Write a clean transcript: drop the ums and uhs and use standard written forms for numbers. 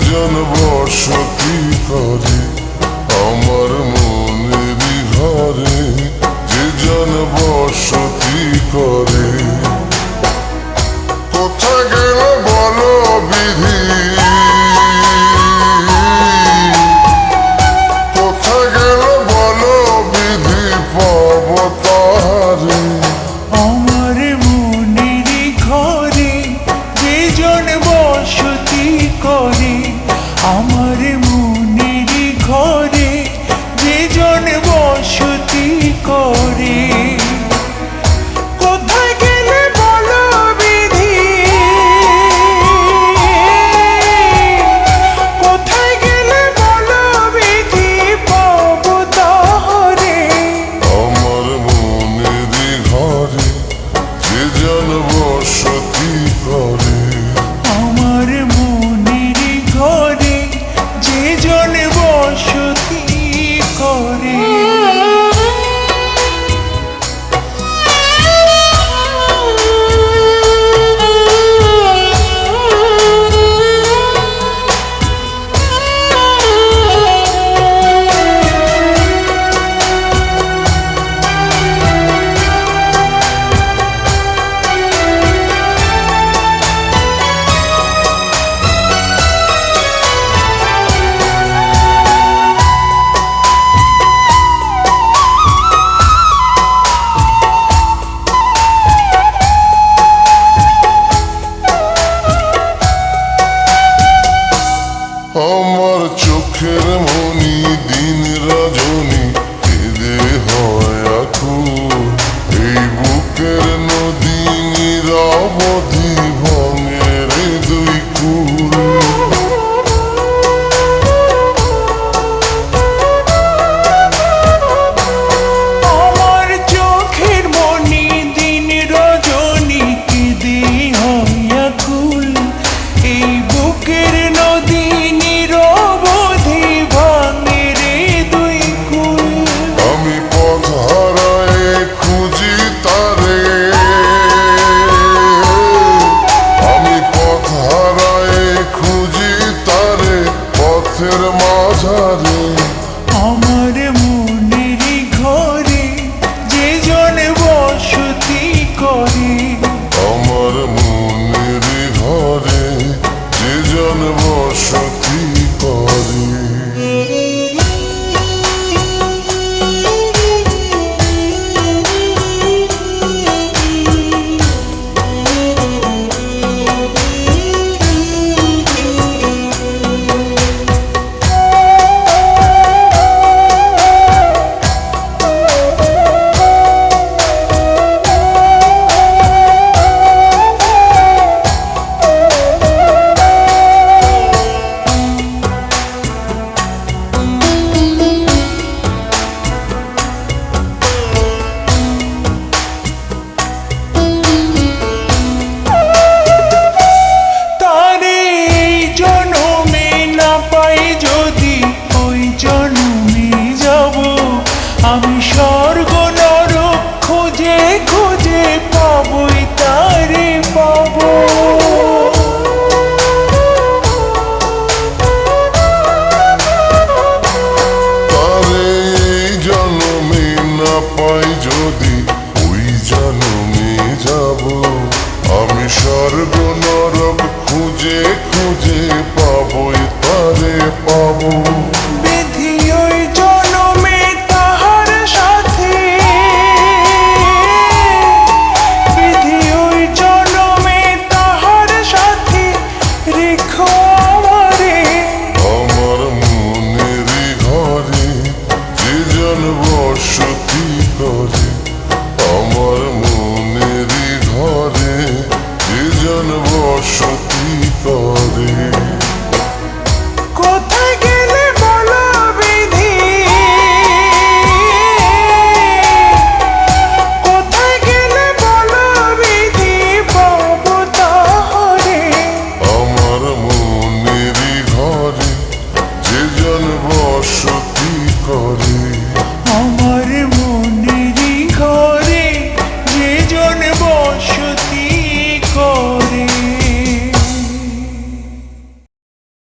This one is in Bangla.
জন বসতি করে আমার মনেরই ঘরে, যে জন বসতি করে। কোথায় গেল বলো বিধি, কোথায় গেল বলো বিধি, পাব তাহারে। আমার মনেরই ঘরে যে জন বসতি করে, আমার মনেরই ঘরে যে জন বসতি করে। কোথায় গেলে বলো বিধি, কোথায় গেলে বলো বিধি, পাব তাহারে। আমার মনেরই ঘরে যে জন বসতি করে, আমার মনেরই ঘরে যে জন বসতি করে। আমার চোখের মনি দিন রজনী কেঁদে হয় আকুল, এই বুকের নদী নিরবধি ভাঙে রে দুই কুল। আমার চোখের মনি দিন রজনী কেঁদে হয় আকুল, এই বুকের নদী নিরবধি ভাঙে রে দুই কুল। আমি পথ হারায়ে খুঁজি তারে, আমি পথ হারায়ে খুঁজি তারে পথের মাঝারে। আমার মনেরই ঘরে যে জন বসতি করে, আমার মনেরই ঘরে যে জন বসতি করে।